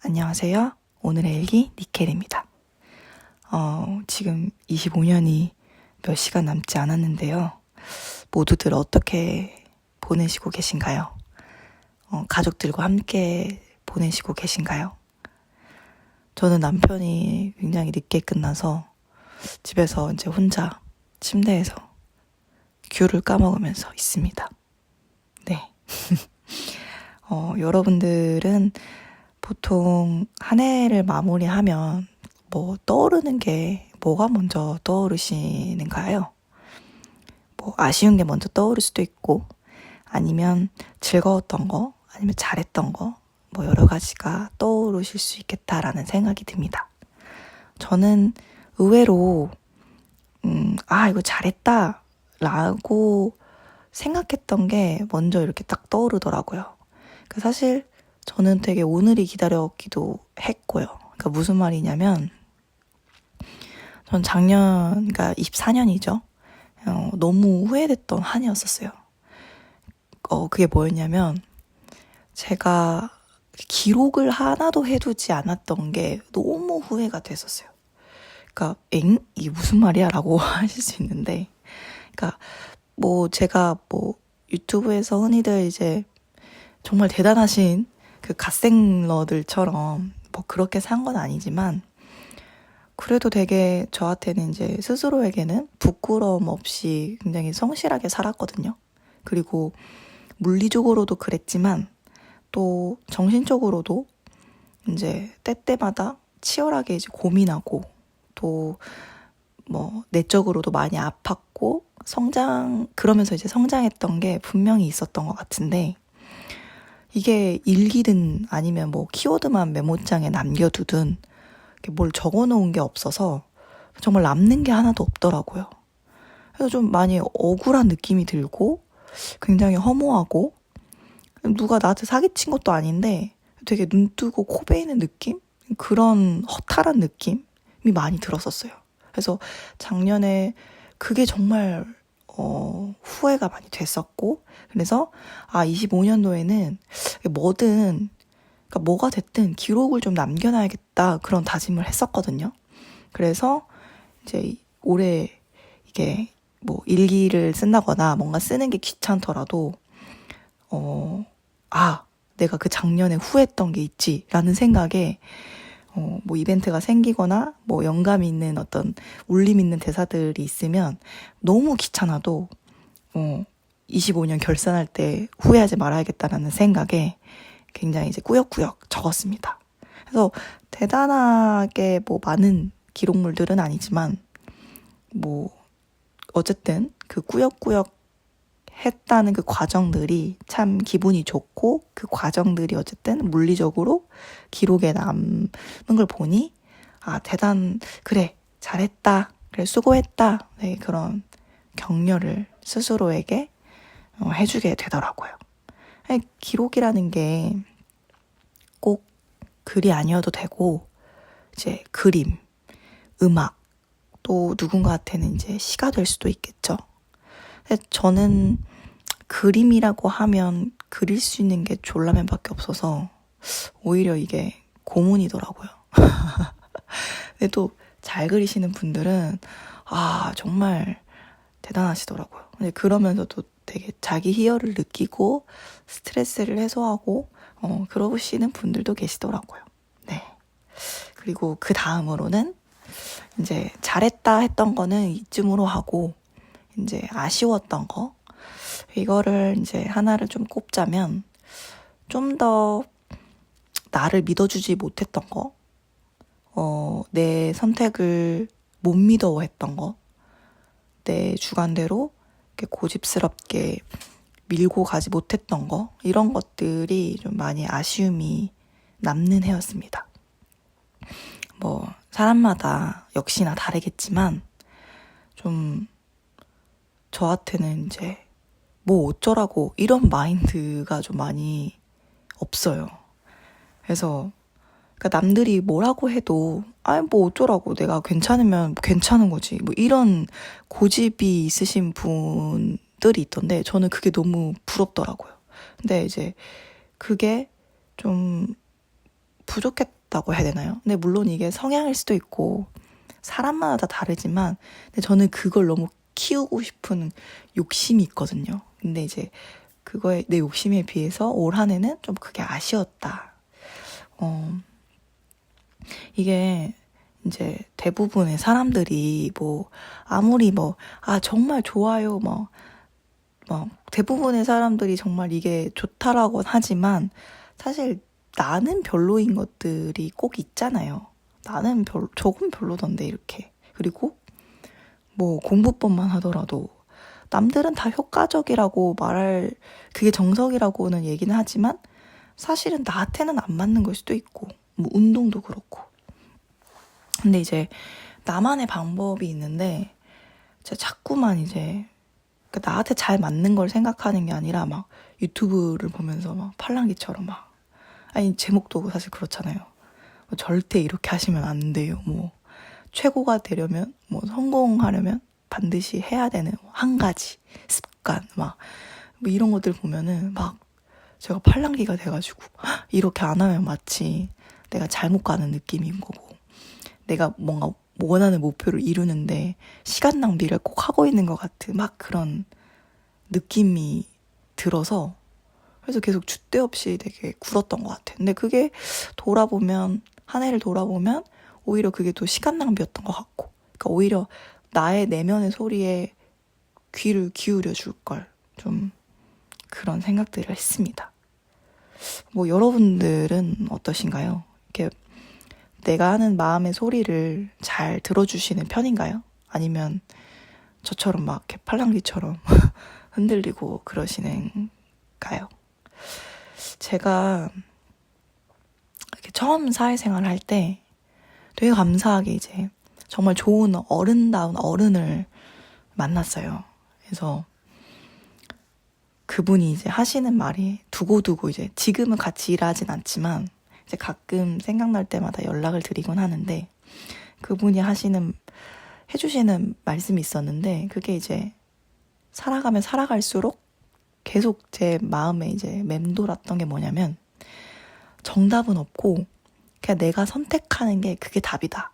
안녕하세요. 오늘의 일기 니켈입니다. 지금 25년이 몇 시간 남지 않았는데요. 모두들 어떻게 보내시고 계신가요? 가족들과 함께 보내시고 계신가요? 저는 남편이 굉장히 늦게 끝나서 집에서 이제 혼자 침대에서 귤을 까먹으면서 있습니다. 네. 여러분들은 보통 한 해를 마무리하면 떠오르는 게 뭐가 먼저 떠오르시는가요? 아쉬운 게 먼저 떠오를 수도 있고, 아니면 즐거웠던 거, 아니면 잘했던 거, 여러 가지가 떠오르실 수 있겠다라는 생각이 듭니다. 저는 의외로, 이거 잘했다 라고 생각했던 게 먼저 이렇게 딱 떠오르더라고요. 사실 저는 되게 오늘이 기다렸기도 했고요. 그러니까 무슨 말이냐면, 전 작년, 그러니까 24년이죠. 너무 후회됐던 한 해였었어요. 그게 뭐였냐면, 제가 기록을 하나도 해두지 않았던 게 너무 후회가 됐었어요. 그러니까, 이게 무슨 말이야? 라고 하실 수 있는데, 그러니까, 제가 유튜브에서 흔히들 이제 정말 대단하신 그 갓생러들처럼 그렇게 산 건 아니지만, 그래도 되게 저한테는 이제 스스로에게는 부끄러움 없이 굉장히 성실하게 살았거든요. 그리고 물리적으로도 그랬지만 또 정신적으로도 이제 때때마다 치열하게 이제 고민하고 또 내적으로도 많이 아팠고 그러면서 이제 성장했던 게 분명히 있었던 것 같은데, 이게 일기든 아니면 키워드만 메모장에 남겨두든 뭘 적어놓은 게 없어서 정말 남는 게 하나도 없더라고요. 그래서 좀 많이 억울한 느낌이 들고 굉장히 허무하고, 누가 나한테 사기친 것도 아닌데 되게 눈 뜨고 코 베이는 느낌? 그런 허탈한 느낌이 많이 들었었어요. 그래서 작년에 그게 정말 후회가 많이 됐었고, 그래서 25년도에는 그러니까 뭐가 됐든 기록을 좀 남겨놔야겠다, 그런 다짐을 했었거든요. 그래서 이제 올해 이게 일기를 쓴다거나 뭔가 쓰는 게 귀찮더라도 내가 그 작년에 후회했던 게 있지라는 생각에 이벤트가 생기거나 영감 있는 어떤 울림 있는 대사들이 있으면 너무 귀찮아도 25년 결산할 때 후회하지 말아야겠다라는 생각에 굉장히 이제 꾸역꾸역 적었습니다. 그래서 대단하게 많은 기록물들은 아니지만 어쨌든 그 꾸역꾸역 했다는 그 과정들이 참 기분이 좋고, 그 과정들이 어쨌든 물리적으로 기록에 남는 걸 보니 그래, 잘했다, 그래, 수고했다, 네, 그런 격려를 스스로에게 해주게 되더라고요. 기록이라는 게 꼭 글이 아니어도 되고, 이제 그림, 음악, 또 누군가한테는 이제 시가 될 수도 있겠죠. 저는 그림이라고 하면 그릴 수 있는 게 졸라맨밖에 없어서 오히려 이게 고문이더라고요. 근데 또 잘 그리시는 분들은 정말 대단하시더라고요. 근데 그러면서도 되게 자기 희열을 느끼고 스트레스를 해소하고 그러시는 분들도 계시더라고요. 네. 그리고 그 다음으로는 이제 잘했다 했던 거는 이쯤으로 하고, 이제 아쉬웠던 거, 이거를 이제 하나를 좀 꼽자면, 좀 더 나를 믿어주지 못했던 거, 내 선택을 못 믿어했던 거, 내 주관대로 이렇게 고집스럽게 밀고 가지 못했던 거, 이런 것들이 좀 많이 아쉬움이 남는 해였습니다. 사람마다 역시나 다르겠지만, 좀 저한테는 이제 어쩌라고 이런 마인드가 좀 많이 없어요. 그래서 그러니까 남들이 뭐라고 해도 어쩌라고, 내가 괜찮으면 괜찮은 거지, 이런 고집이 있으신 분들이 있던데, 저는 그게 너무 부럽더라고요. 근데 이제 그게 좀 아쉬웠다고 해야 되나요? 근데 물론 이게 성향일 수도 있고 사람마다 다르지만 근데 저는 그걸 너무 키우고 싶은 욕심이 있거든요. 근데 이제 그거에 내 욕심에 비해서 올 한 해는 좀 그게 아쉬웠다. 이게 이제 대부분의 사람들이 뭐 아무리 뭐 정말 좋아요 뭐 대부분의 사람들이 정말 이게 좋다라고 하지만 사실 나는 별로인 것들이 꼭 있잖아요. 나는 저건 별로던데 이렇게. 그리고 뭐 공부법만 하더라도 남들은 다 효과적이라고 말할 그게 정석이라고는 얘기는 하지만 사실은 나한테는 안 맞는 걸 수도 있고 뭐 운동도 그렇고. 근데 이제 나만의 방법이 있는데 제가 자꾸만 이제 그러니까 나한테 잘 맞는 걸 생각하는 게 아니라 막 유튜브를 보면서 막 팔랑귀처럼 막 아니 제목도 사실 그렇잖아요. 뭐 절대 이렇게 하시면 안 돼요. 뭐 최고가 되려면 뭐 성공하려면 반드시 해야 되는 한 가지 습관 막 뭐 이런 것들 보면은 막 제가 팔랑귀가 돼가지고 이렇게 안 하면 마치 내가 잘못 가는 느낌인 거고 내가 뭔가 원하는 목표를 이루는데 시간 낭비를 꼭 하고 있는 것 같은 막 그런 느낌이 들어서 그래서 계속 줏대 없이 되게 굴었던 것 같아요. 근데 그게 돌아보면 한 해를 돌아보면 오히려 그게 또 시간 낭비였던 것 같고 그러니까 오히려 나의 내면의 소리에 귀를 기울여 줄 걸 좀 그런 생각들을 했습니다. 뭐 여러분들은 어떠신가요? 이렇게 내가 하는 마음의 소리를 잘 들어주시는 편인가요? 아니면 저처럼 막 이렇게 팔랑귀처럼 흔들리고 그러시는가요? 제가 이렇게 처음 사회생활 할 때 되게 감사하게 이제 정말 좋은 어른다운 어른을 만났어요. 그래서 그분이 이제 하시는 말이 두고두고 이제 지금은 같이 일하진 않지만 이제 가끔 생각날 때마다 연락을 드리곤 하는데 그분이 해주시는 말씀이 있었는데 그게 이제 살아가면 살아갈수록 계속 제 마음에 이제 맴돌았던 게 뭐냐면 정답은 없고 그냥 내가 선택하는 게 그게 답이다.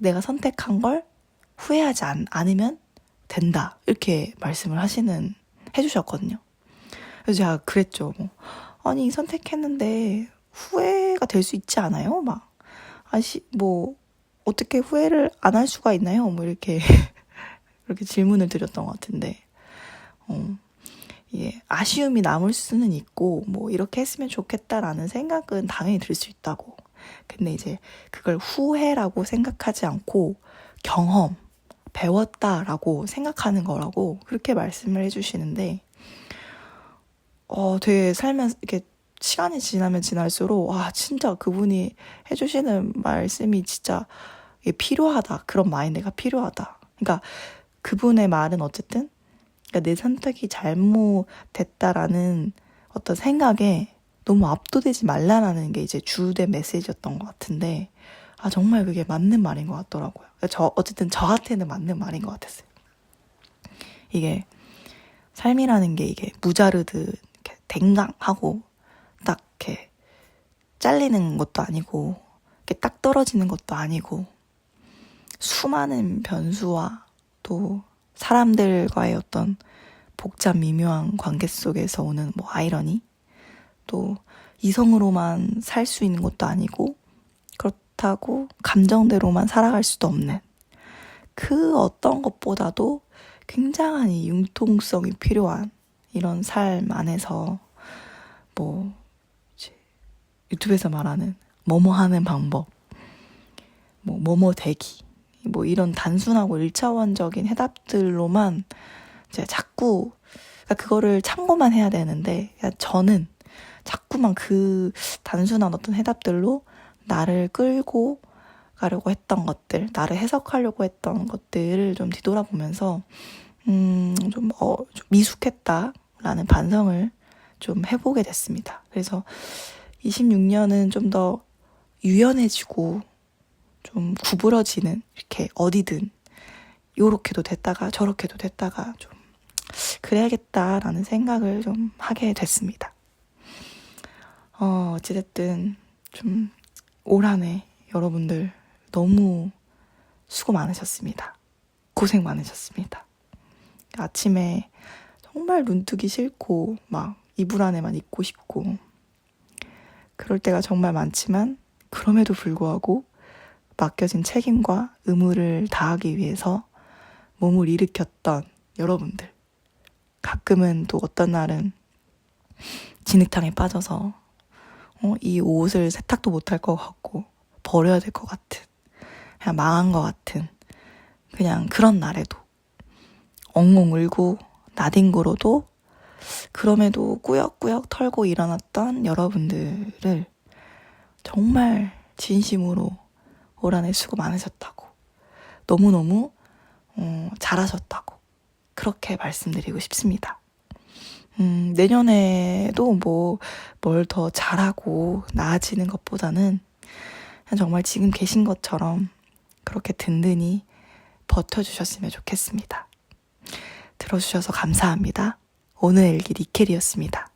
내가 선택한 걸 후회하지 않으면 된다. 이렇게 말씀을 해주셨거든요. 그래서 제가 그랬죠. 뭐, 아니 선택했는데 후회가 될 수 있지 않아요? 막 뭐 어떻게 후회를 안 할 수가 있나요? 뭐 이렇게 이렇게 질문을 드렸던 것 같은데 예, 아쉬움이 남을 수는 있고 뭐 이렇게 했으면 좋겠다라는 생각은 당연히 들 수 있다고. 근데 이제 그걸 후회라고 생각하지 않고 경험, 배웠다라고 생각하는 거라고 그렇게 말씀을 해주시는데 되게 살면서 이렇게 시간이 지나면 지날수록 진짜 그분이 해주시는 말씀이 진짜 필요하다. 그런 마인드가 필요하다. 그러니까 그분의 말은 어쨌든 그러니까 내 선택이 잘못됐다라는 어떤 생각에 너무 압도되지 말라라는 게 이제 주된 메시지였던 것 같은데 정말 그게 맞는 말인 것 같더라고요. 어쨌든 저한테는 맞는 말인 것 같았어요. 이게 삶이라는 게 이게 무자르듯 이렇게 댕강하고 딱 이렇게 잘리는 것도 아니고 이렇게 딱 떨어지는 것도 아니고 수많은 변수와 또 사람들과의 어떤 복잡 미묘한 관계 속에서 오는 뭐 아이러니 또 이성으로만 살 수 있는 것도 아니고 그렇다고 감정대로만 살아갈 수도 없는 그 어떤 것보다도 굉장한 이 융통성이 필요한 이런 삶 안에서 뭐 이제 유튜브에서 말하는 뭐뭐 하는 방법 뭐뭐 되기 뭐 이런 단순하고 1차원적인 해답들로만 이제 자꾸 그러니까 그거를 참고만 해야 되는데 저는 자꾸만 그 단순한 어떤 해답들로 나를 끌고 가려고 했던 것들, 나를 해석하려고 했던 것들을 좀 뒤돌아보면서 좀 미숙했다라는 반성을 좀 해보게 됐습니다. 그래서 26년은 좀 더 유연해지고 좀 구부러지는 이렇게 어디든 요렇게도 됐다가 저렇게도 됐다가 좀 그래야겠다라는 생각을 좀 하게 됐습니다. 어찌됐든 좀 올 한 해 여러분들 너무 수고 많으셨습니다. 고생 많으셨습니다. 아침에 정말 눈 뜨기 싫고 막 이불 안에만 있고 싶고 그럴 때가 정말 많지만 그럼에도 불구하고 맡겨진 책임과 의무를 다하기 위해서 몸을 일으켰던 여러분들, 가끔은 또 어떤 날은 진흙탕에 빠져서 이 옷을 세탁도 못할 것 같고 버려야 될 것 같은, 그냥 망한 것 같은 그냥 그런 날에도 엉엉 울고 나뒹굴어도 그럼에도 꾸역꾸역 털고 일어났던 여러분들을 정말 진심으로 올 한 해 수고 많으셨다고, 너무너무 잘하셨다고 그렇게 말씀드리고 싶습니다. 내년에도 뭘 더 잘하고 나아지는 것보다는 그냥 정말 지금 계신 것처럼 그렇게 든든히 버텨주셨으면 좋겠습니다. 들어주셔서 감사합니다. 오늘 일기 니켈이었습니다.